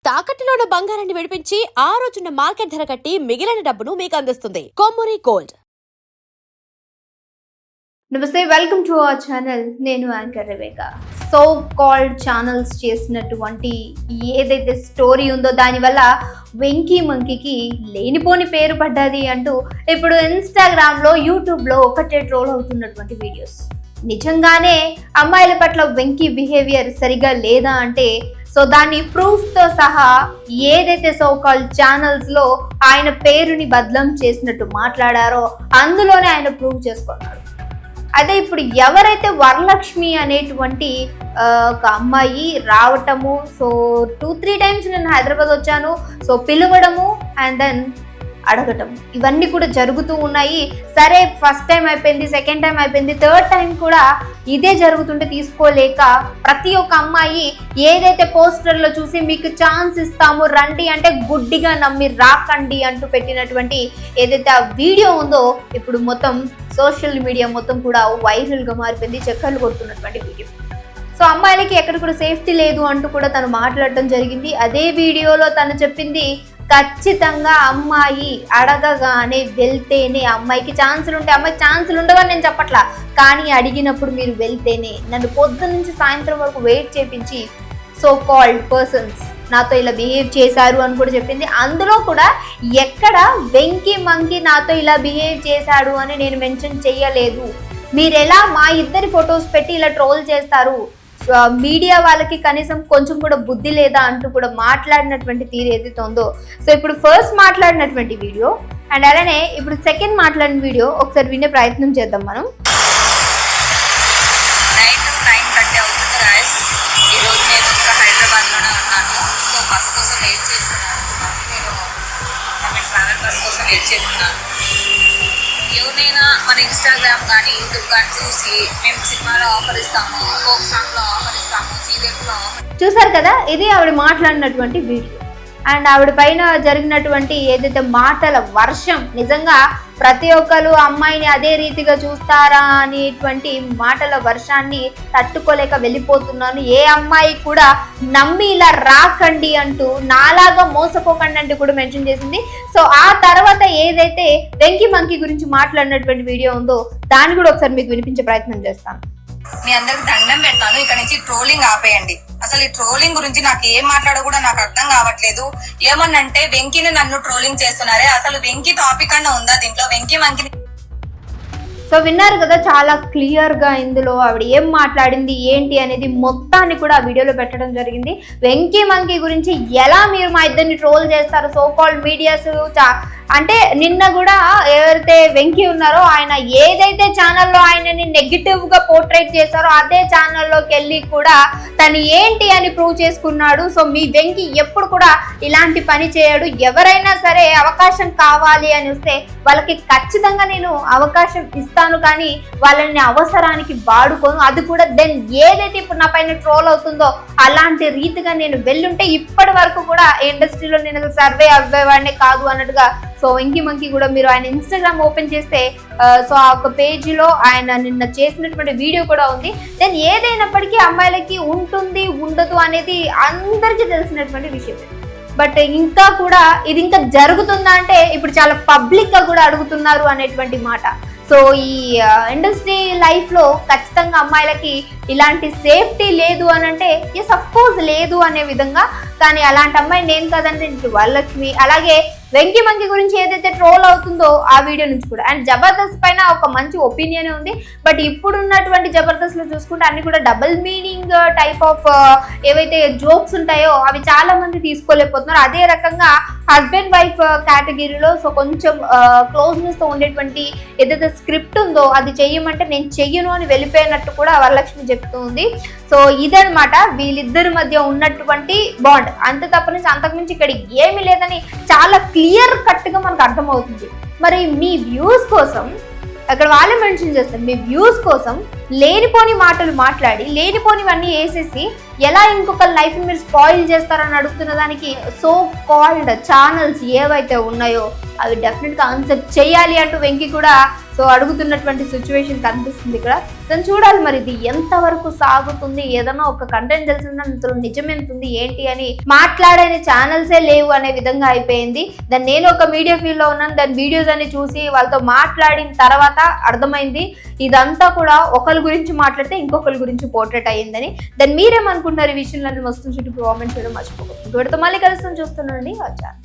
తాకట్టులో ఉన్న బంగారాన్ని విడిపించి ఆ రోజున్న మార్కెట్ ధర కట్టి మిగిలిన డబ్బును మీకు అందిస్తుంది కొమ్మూరి గోల్డ్. నమస్తే, వెల్కమ్ టు అవర్ ఛానల్. నేను యాంకర్ రేవేక. సో కాల్డ్ ఛానల్స్ చేసినటువంటి ఏదైతే స్టోరీ ఉందో దానివల్ల వెంకీ మంకీకి లేనిపోని పేరు పడ్డది అంటూ ఇప్పుడు ఇన్స్టాగ్రామ్లో, యూట్యూబ్లో ఒకటే ట్రోల్ అవుతున్నటువంటి వీడియోస్. నిజంగానే అమ్మాయిల పట్ల వెంకీ బిహేవియర్ సరిగా లేదా అంటే సో దాన్ని ప్రూఫ్తో సహా ఏదైతే సో కాల్డ్ ఛానల్స్లో ఆయన పేరుని బదలం చేసినట్టు మాట్లాడారో అందులోనే ఆయన ప్రూవ్ చేసుకున్నాడు. అదే ఇప్పుడు ఎవరైతే వరలక్ష్మి అనేటువంటి ఒక అమ్మాయి రావటము, సో 2-3 టైమ్స్ నేను హైదరాబాద్ వచ్చాను, సో పిలవడము అండ్ దెన్ అడగటం, ఇవన్నీ కూడా జరుగుతూ ఉన్నాయి. సరే, ఫస్ట్ టైం అయిపోయింది, సెకండ్ టైం అయిపోయింది, థర్డ్ టైం కూడా ఇదే జరుగుతుంటే తీసుకోలేక ప్రతి ఒక్క అమ్మాయి ఏదైతే పోస్టర్లో చూసి మీకు ఛాన్స్ ఇస్తాము రండి అంటే గుడ్డిగా నమ్మి రాకండి అంటూ పెట్టినటువంటి ఏదైతే ఆ వీడియో ఉందో ఇప్పుడు మొత్తం సోషల్ మీడియా మొత్తం కూడా వైరల్గా మారిపోయింది, చక్కర్లు కొడుతున్నటువంటి వీడియో. సో అమ్మాయిలకి ఎక్కడ కూడా సేఫ్టీ లేదు అంటూ కూడా తను మాట్లాడటం జరిగింది. అదే వీడియోలో తను చెప్పింది, ఖచ్చితంగా అమ్మాయి అడగగానే వెళ్తేనే అమ్మాయికి ఛాన్సులు ఉంటాయి. అమ్మాయికి ఛాన్సులు ఉండవని నేను చెప్పట్లా, కానీ అడిగినప్పుడు మీరు వెళ్తేనే. నన్ను పొద్దున్న నుంచి సాయంత్రం వరకు వెయిట్ చేపించి సో కాల్డ్ పర్సన్స్ నాతో ఇలా బిహేవ్ చేశారు అని కూడా చెప్పింది. అందులో కూడా ఎక్కడ వెంకీ మంకీ నాతో ఇలా బిహేవ్ చేశాడు అని నేను మెన్షన్ చేయలేదు. మీరు ఎలా మా ఇద్దరి ఫొటోస్ పెట్టి ఇలా ట్రోల్ చేస్తారు, మీడియా వాళ్ళకి కనీసం కొంచెం కూడా బుద్ధి లేదా అంటూ కూడా మాట్లాడినటువంటి తీరు ఏదైతే ఉందో. సో ఇప్పుడు ఫస్ట్ మాట్లాడినటువంటి వీడియో అండ్ అలానే ఇప్పుడు సెకండ్ మాట్లాడిన వీడియో ఒకసారి వినే ప్రయత్నం చేద్దాం మనం. ఈరోజు నేను ఇంకా హైదరాబాద్లోనే ఉన్నాను. సో బస్ కోసం వెయిట్ చేస్తున్నాను. నేను ట్రావెల్ బస్ కోసం వెయిట్ చేస్తున్నాను. ఎవరైనా మన ఇన్స్టాగ్రామ్ కానీ యూట్యూబ్ కానీ చూసి మేము సినిమాలో ఆఫర్ ఇస్తాము, ఫోక్ సాంగ్లో ఆఫర్ ఇస్తాము, సీరియల్స్లో ఆఫర్. చూసారు కదా, ఇది ఆవిడ మాట్లాడినటువంటి వీడియో అండ్ ఆవిడ పైన జరిగినటువంటి ఏదైతే మాటల వర్షం. నిజంగా ప్రతి ఒక్కరు అమ్మాయిని అదే రీతిగా చూస్తారా అనేటువంటి మాటల వర్షాన్ని తట్టుకోలేక వెళ్ళిపోతున్నాను. ఏ అమ్మాయి కూడా నమ్మి ఇలా రాకండి అంటూ, నాలాగా మోసపోకండి అంటూ కూడా మెన్షన్ చేసింది. సో ఆ తర్వాత ఏదైతే వెంకీ మంకీ గురించి మాట్లాడినటువంటి వీడియో ఉందో దాన్ని కూడా ఒకసారి మీకు వినిపించే ప్రయత్నం చేస్తాను. మీ అందరికి దండం పెడతాను, ఇక్కడ నుంచి ట్రోలింగ్ ఆపేయండి. అసలు ఈ ట్రోలింగ్ గురించి నాకు ఏం మాట్లాడో కూడా నాకు అర్థం కావట్లేదు. ఏమన్నంటే వెంకీని నన్ను ట్రోలింగ్ చేస్తున్నారే, అసలు వెంకీ టాపిక్ అన్న ఉందా దీంట్లో? వెంకీ మంకీ. సో విన్నారు కదా, చాలా క్లియర్గా ఇందులో ఆవిడ ఏం మాట్లాడింది ఏంటి అనేది మొత్తాన్ని కూడా ఆ వీడియోలో పెట్టడం జరిగింది. వెంకీ మంకీ గురించి ఎలా మీరు మా ఇద్దరిని ట్రోల్ చేస్తారు సో కాల్డ్ మీడియాస్. అంటే నిన్న కూడా ఎవరైతే వెంకీ ఉన్నారో ఆయన ఏదైతే ఛానల్లో ఆయనని నెగిటివ్గా పోర్ట్రేట్ చేశారో అదే ఛానల్లోకి వెళ్ళి కూడా తను ఏంటి అని ప్రూవ్ చేసుకున్నాడు. సో మీ వెంకీ ఎప్పుడు కూడా ఇలాంటి పని చేయడు. ఎవరైనా సరే అవకాశం కావాలి అని వస్తే వాళ్ళకి ఖచ్చితంగా నేను అవకాశం ఇస్తాను, కానీ వాళ్ళని అవసరానికి వాడుకోను. అది కూడా దెన్ ఏదైతే ఇప్పుడు నా పైన ట్రోల్ అవుతుందో అలాంటి రీతిగా నేను వెళ్ళుంటే ఇప్పటి వరకు కూడా ఇండస్ట్రీలో నేను సర్వే అవ్వేవాడినే కాదు అన్నట్టుగా. సో వెంకీ మంకీ కూడా మీరు ఆయన ఇన్స్టాగ్రామ్ ఓపెన్ చేస్తే సో ఆ ఒక పేజీలో ఆయన నిన్న చేసినటువంటి వీడియో కూడా ఉంది. దెన్ ఏదైనప్పటికీ అమ్మాయిలకి ఉంటుంది ఉండదు అనేది అందరికీ తెలిసినటువంటి విషయం. బట్ ఇంకా కూడా ఇది ఇంకా జరుగుతుందా అంటే ఇప్పుడు చాలా పబ్లిక్గా కూడా అడుగుతున్నారు అనేటువంటి మాట. సో ఈ ఇండస్ట్రీ లైఫ్లో ఖచ్చితంగా అమ్మాయిలకి ఇలాంటి సేఫ్టీ లేదు అని అంటే ఎస్ అఫ్ కోర్స్ లేదు అనే విధంగా. కానీ అలాంటి అమ్మాయి నేను కదంటే వరలక్ష్మి, అలాగే వెంకీ మంకీ గురించి ఏదైతే ట్రోల్ అవుతుందో ఆ వీడియో నుంచి కూడా. అండ్ జబర్దస్త్ పైన ఒక మంచి ఒపీనియన్ ఉంది, బట్ ఇప్పుడు ఉన్నటువంటి జబర్దస్త్లో చూసుకుంటే అన్ని కూడా డబుల్ మీనింగ్ టైప్ ఆఫ్ ఏవైతే జోక్స్ ఉంటాయో అవి చాలా మంది తీసుకోలేకపోతున్నారు. అదే రకంగా హస్బెండ్ వైఫ్ కేటగిరీలో సో కొంచెం క్లోజ్నెస్తో ఉండేటువంటి ఏదైతే స్క్రిప్ట్ ఉందో అది చెయ్యమంటే నేను చెయ్యను అని వెళ్ళిపోయినట్టు కూడా వరలక్ష్మి చెప్తుంది. సో ఇదనమాట వీళ్ళిద్దరి మధ్య ఉన్నటువంటి బాండ్. అంత తప్ప నుంచి అంతకుమించి ఇక్కడ ఏమీ లేదని చాలా క్లియర్ కట్గా మనకు అర్థమవుతుంది. మరి మీ వ్యూస్ కోసం అక్కడ వాళ్ళే మెన్షన్ చేస్తారు, మీ వ్యూస్ కోసం లేనిపోని మాటలు మాట్లాడి లేనిపోనివన్నీ వేసేసి ఎలా ఇంకొక లైఫ్ మీరు స్పాయిల్ చేస్తారని అడుగుతున్న దానికి సో కాల్డ్ ఛానల్స్ ఏవైతే ఉన్నాయో అవి డెఫినెట్గా ఆన్సర్ చేయాలి అంటూ వెంకీ కూడా సో అడుగుతున్నటువంటి సిచ్యువేషన్ కనిపిస్తుంది ఇక్కడ. దాన్ని చూడాలి మరి ఇది ఎంతవరకు సాగుతుంది. ఏదైనా ఒక కంటెంట్ తెలిసిన అందులో నిజం ఎంత ఉంది ఏంటి అని మాట్లాడని ఛానల్సే లేవు అనే విధంగా అయిపోయింది. దాన్ని నేను ఒక మీడియా ఫీల్డ్ లో ఉన్నాను, దాని వీడియోస్ అన్ని చూసి వాళ్ళతో మాట్లాడిన తర్వాత అర్థమైంది ఇదంతా కూడా ఒకరి గురించి మాట్లాడితే ఇంకొకరి గురించి పోర్ట్రేట్ అయ్యిందని. దాన్ని మీరేమనుకుంటున్నారు ఈ విషయంలో వస్తుంది చుట్టూ కామెంట్ చేయడం మర్చిపోకూడదు. మళ్ళీ కలుస్తాను, చూస్తుండండి వచ్చా.